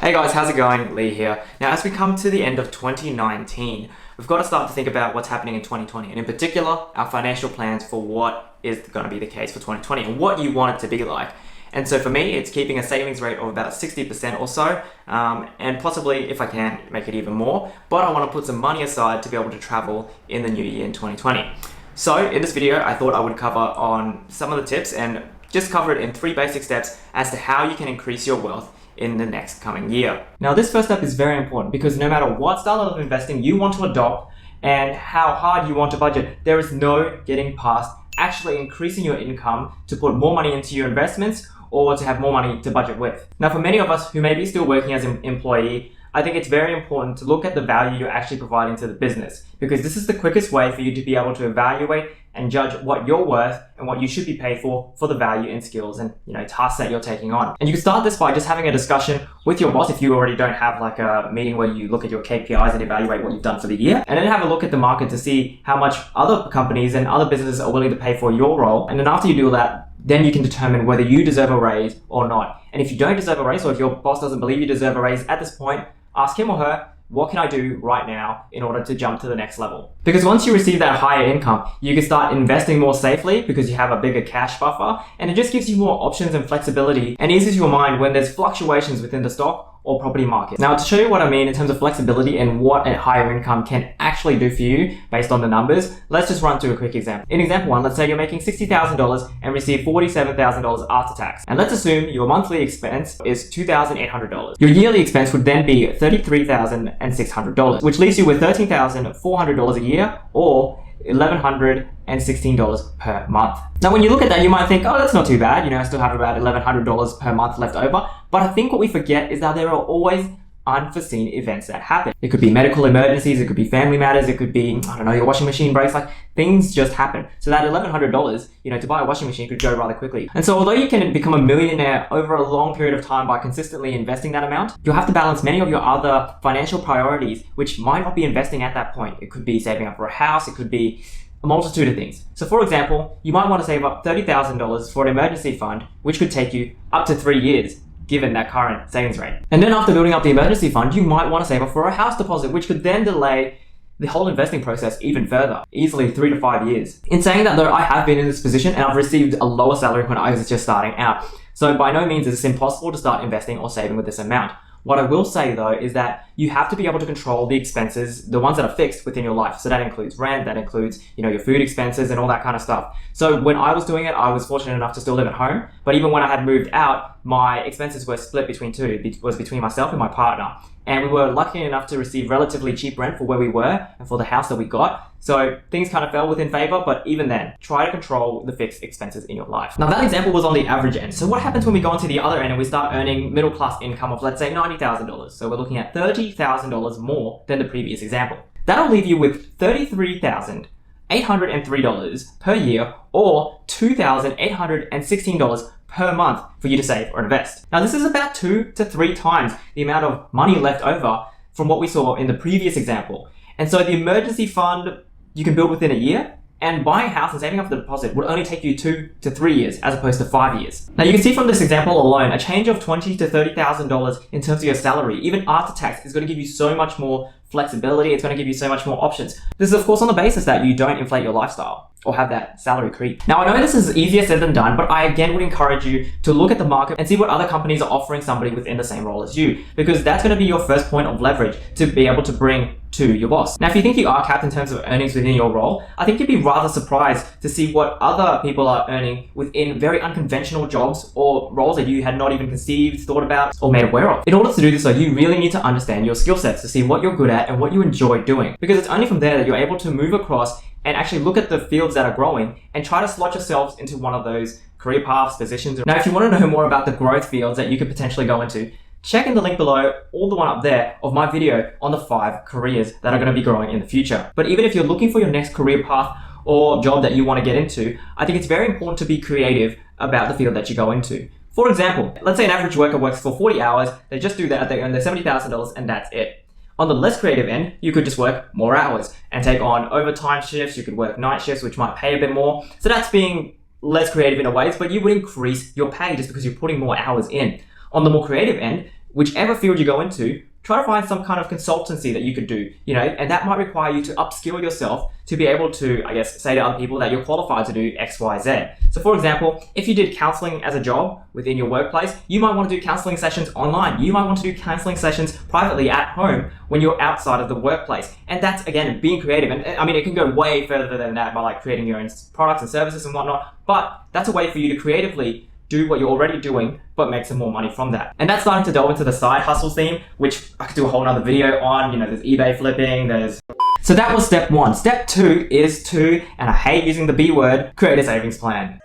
Hey guys, how's it going? Lee here. Now, as we come to the end of 2019, we've got to start to think about what's happening in 2020, and in particular, our financial plans for what is going to be the case for 2020 and what you want it to be like. And so for me, it's keeping a savings rate of about 60% or so, and possibly, if I can, make it even more. But I want to put some money aside to be able to travel in the new year in 2020. So in this video, I thought I would cover on some of the tips and just cover it in 3 basic steps as to how you can increase your wealth in the next coming year. Now, this first step is very important because no matter what style of investing you want to adopt and how hard you want to budget, there is no getting past actually increasing your income to put more money into your investments or to have more money to budget with. Now, for many of us who may be still working as an employee, I think it's very important to look at the value you're actually providing to the business, because this is the quickest way for you to be able to evaluate and judge what you're worth and what you should be paid for the value and skills and tasks that you're taking on. And you can start this by just having a discussion with your boss if you already don't have like a meeting where you look at your KPIs and evaluate what you've done for the year, and then have a look at the market to see how much other companies and other businesses are willing to pay for your role. And then after you do that, then you can determine whether you deserve a raise or not. And if you don't deserve a raise, or if your boss doesn't believe you deserve a raise at this point, ask him or her, what can I do right now in order to jump to the next level? Because once you receive that higher income, you can start investing more safely because you have a bigger cash buffer, and it just gives you more options and flexibility and eases your mind when there's fluctuations within the stock or property market. Now, to show you what I mean in terms of flexibility and what a higher income can actually do for you based on the numbers, let's just run through a quick example. In example 1, let's say you're making $60,000 and receive $47,000 after tax. And let's assume your monthly expense is $2,800. Your yearly expense would then be $33,600, which leaves you with $13,400 a year, or $1,116 per month. Now, when you look at that, you might think, oh, that's not too bad. I still have about $1,100 per month left over. But I think what we forget is that there are always unforeseen events that happen. It could be medical emergencies, it could be family matters, it could be, I don't know, your washing machine breaks, like things just happen. So that $1,100, to buy a washing machine could go rather quickly. And so although you can become a millionaire over a long period of time by consistently investing that amount, you'll have to balance many of your other financial priorities, which might not be investing at that point. It could be saving up for a house, it could be a multitude of things. So for example, you might want to save up $30,000 for an emergency fund, which could take you up to 3 years, given that current savings rate. And then after building up the emergency fund, you might want to save up for a house deposit, which could then delay the whole investing process even further, easily 3 to 5 years. In saying that though, I have been in this position and I've received a lower salary when I was just starting out. So by no means is it impossible to start investing or saving with this amount. What I will say though is that you have to be able to control the expenses, the ones that are fixed within your life. So that includes rent, that includes, your food expenses and all that kind of stuff. So when I was doing it, I was fortunate enough to still live at home. But even when I had moved out, my expenses were split between two. It was between myself and my partner. And we were lucky enough to receive relatively cheap rent for where we were and for the house that we got. So things kind of fell within favor, but even then, try to control the fixed expenses in your life. Now that example was on the average end. So what happens when we go onto the other end and we start earning middle class income of, let's say, $90,000? So we're looking at $30,000 more than the previous example. That'll leave you with $33,803 per year, or $2,816 per month for you to save or invest. Now, this is about 2 to 3 times the amount of money left over from what we saw in the previous example. And so the emergency fund you can build within a year, and buying a house and saving up the deposit would only take you 2 to 3 years as opposed to 5 years. Now, you can see from this example alone, a change of $20,000 to $30,000 in terms of your salary, even after tax, is going to give you so much more flexibility. It's going to give you so much more options. This is, of course, on the basis that you don't inflate your lifestyle or have that salary creep. Now, I know this is easier said than done, but I again would encourage you to look at the market and see what other companies are offering somebody within the same role as you, because that's going to be your first point of leverage to be able to bring to your boss. Now, if you think you are capped in terms of earnings within your role, I think you'd be rather surprised to see what other people are earning within very unconventional jobs or roles that you had not even conceived, thought about, or made aware of. In order to do this, though, you really need to understand your skill sets to see what you're good at and what you enjoy doing, because it's only from there that you're able to move across and actually look at the fields that are growing and try to slot yourselves into one of those career paths, positions. Now, if you want to know more about the growth fields that you could potentially go into, check in the link below, or the one up there, of my video on the 5 careers that are going to be growing in the future. But even if you're looking for your next career path or job that you want to get into, I think it's very important to be creative about the field that you go into. For example, let's say an average worker works for 40 hours, they just do that, they earn their $70,000 and that's it. On the less creative end, you could just work more hours and take on overtime shifts. You could work night shifts, which might pay a bit more. So that's being less creative in a way, but you would increase your pay just because you're putting more hours in. On the more creative end, whichever field you go into, try to find some kind of consultancy that you could do, and that might require you to upskill yourself to be able to, say to other people that you're qualified to do X, Y, Z. So for example, if you did counseling as a job within your workplace, you might want to do counseling sessions online. You might want to do counseling sessions privately at home when you're outside of the workplace. And that's, again, being creative. And I mean, it can go way further than that by like creating your own products and services and whatnot, but that's a way for you to creatively do what you're already doing, but make some more money from that. And that's starting to delve into the side hustles theme, which I could do a whole nother video on. There's eBay flipping, So that was step 1. Step 2 is to, and I hate using the B word, create a savings plan.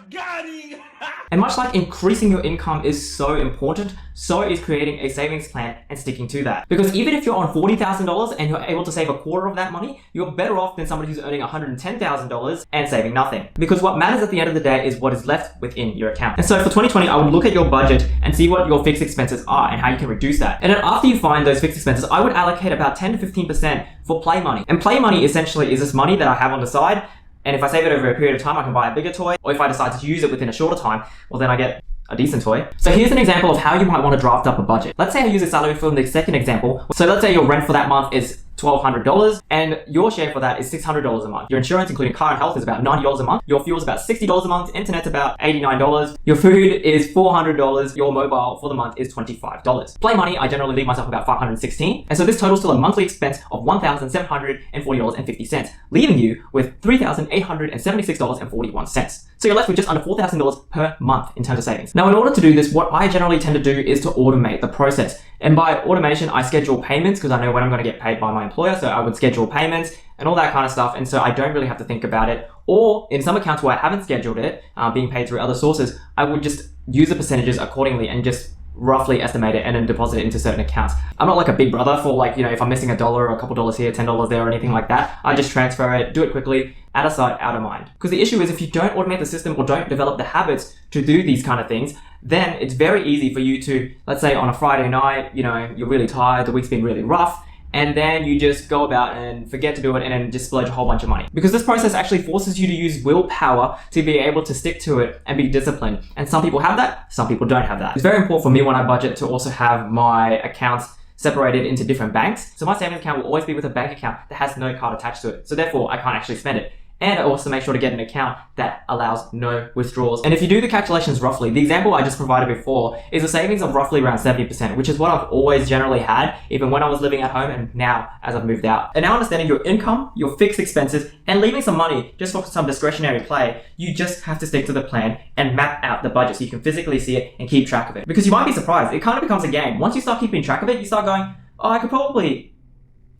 Got him! And much like increasing your income is so important, so is creating a savings plan and sticking to that. Because even if you're on $40,000 and you're able to save a quarter of that money, you're better off than somebody who's earning $110,000 and saving nothing. Because what matters at the end of the day is what is left within your account. And so for 2020, I would look at your budget and see what your fixed expenses are and how you can reduce that. And then after you find those fixed expenses, I would allocate about 10 to 15% for play money. And play money essentially is this money that I have on the side. And if I save it over a period of time, I can buy a bigger toy. Or if I decide to use it within a shorter time, well, then I get a decent toy. So here's an example of how you might want to draft up a budget. Let's say I use a salary from the second example. So let's say your rent for that month is $1,200 and your share for that is $600 a month. Your insurance, including car and health, is about $90 a month. Your fuel is about $60 a month. Internet's about $89. Your food is $400. Your mobile for the month is $25. Play money, I generally leave myself about $516. And so this totals to a monthly expense of $1,740.50, leaving you with $3,876.41. So you're left with just under $4,000 per month in terms of savings. Now, in order to do this, what I generally tend to do is to automate the process. And by automation, I schedule payments because I know when I'm going to get paid by my employer. So I would schedule payments and all that kind of stuff. And so I don't really have to think about it. Or in some accounts where I haven't scheduled it, being paid through other sources, I would just use the percentages accordingly and just roughly estimate it and then deposit it into certain accounts. I'm not like a big brother for if I'm missing $1 or a couple dollars here, $10 there or anything like that. I just transfer it, do it quickly, out of sight, out of mind. Because the issue is if you don't automate the system or don't develop the habits to do these kind of things, then it's very easy for you to, let's say on a Friday night, you're really tired, the week's been really rough, and then you just go about and forget to do it and then just splurge a whole bunch of money. Because this process actually forces you to use willpower to be able to stick to it and be disciplined. And some people have that, some people don't have that. It's very important for me when I budget to also have my accounts separated into different banks. So my savings account will always be with a bank account that has no card attached to it. So therefore, I can't actually spend it. And I also make sure to get an account that allows no withdrawals. And if you do the calculations roughly, the example I just provided before is a savings of roughly around 70%, which is what I've always generally had, even when I was living at home and now as I've moved out. And now understanding your income, your fixed expenses, and leaving some money just for some discretionary play, you just have to stick to the plan and map out the budget so you can physically see it and keep track of it. Because you might be surprised, it kind of becomes a game. Once you start keeping track of it, you start going, oh, I could probably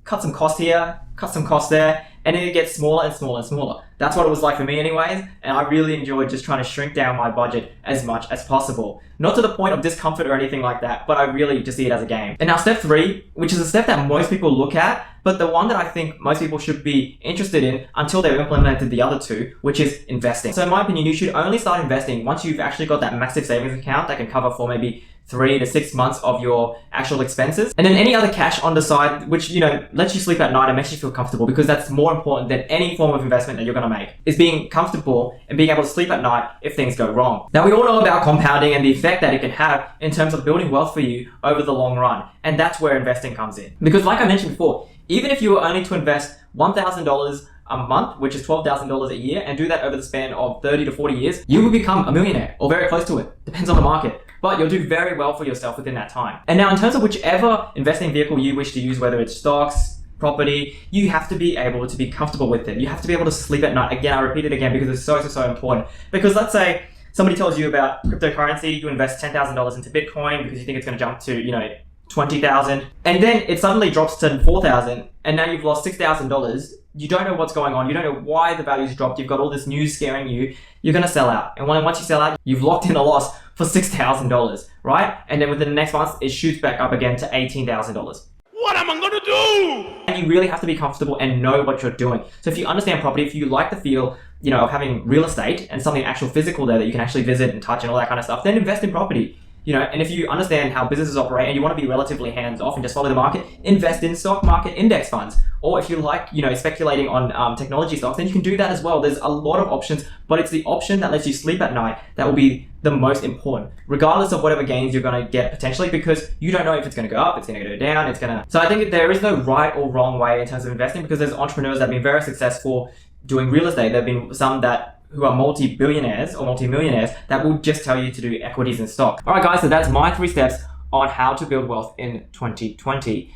cut some cost here, cut some cost there, and then it gets smaller and smaller and smaller. That's what it was like for me anyways, and I really enjoyed just trying to shrink down my budget as much as possible. Not to the point of discomfort or anything like that, but I really just see it as a game. And now step 3, which is a step that most people look at, but the one that I think most people should be interested in until they've implemented the other 2, which is investing. So in my opinion, you should only start investing once you've actually got that massive savings account that can cover for maybe 3 to 6 months of your actual expenses. And then any other cash on the side, which, lets you sleep at night and makes you feel comfortable, because that's more important than any form of investment that you're going to make, is being comfortable and being able to sleep at night if things go wrong. Now, we all know about compounding and the effect that it can have in terms of building wealth for you over the long run. And that's where investing comes in. Because like I mentioned before, even if you were only to invest $1,000 a month, which is $12,000 a year, and do that over the span of 30 to 40 years, you will become a millionaire or very close to it. Depends on the market. But you'll do very well for yourself within that time. And now in terms of whichever investing vehicle you wish to use, whether it's stocks, property, you have to be able to be comfortable with it. You have to be able to sleep at night. Again, I repeat it again because it's so important. Because let's say somebody tells you about cryptocurrency, you invest $10,000 into Bitcoin because you think it's going to jump to, 20,000, and then it suddenly drops to 4,000, and now you've lost $6,000. You don't know what's going on. You don't know why the value's dropped. You've got all this news scaring you. You're going to sell out. And once you sell out, you've locked in a loss for $6,000, right? And then within the next month, it shoots back up again to $18,000. What am I going to do? And you really have to be comfortable and know what you're doing. So if you understand property, if you like the feel, of having real estate and something actual physical there that you can actually visit and touch and all that kind of stuff, then invest in property. And if you understand how businesses operate and you want to be relatively hands-off and just follow the market, invest in stock market index funds. Or if you like, speculating on technology stocks, then you can do that as well. There's a lot of options, but it's the option that lets you sleep at night that will be the most important, regardless of whatever gains you're going to get potentially, because you don't know if it's going to go up, it's going to go down, So I think there is no right or wrong way in terms of investing, because there's entrepreneurs that have been very successful doing real estate. There have been some who are multi-billionaires or multi-millionaires that will just tell you to do equities and stock. All right, guys, so that's my 3 steps on how to build wealth in 2020.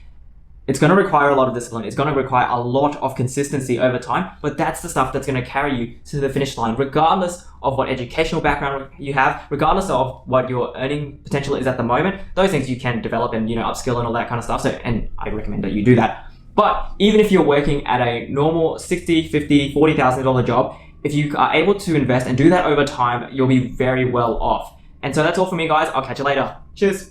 It's going to require a lot of discipline. It's going to require a lot of consistency over time, but that's the stuff that's going to carry you to the finish line, regardless of what educational background you have, regardless of what your earning potential is at the moment. Those things you can develop and, upskill and all that kind of stuff. And I recommend that you do that. But even if you're working at a normal $60,000, $50,000, $40,000 job, if you are able to invest and do that over time, you'll be very well off. And so that's all for me, guys. I'll catch you later. Cheers.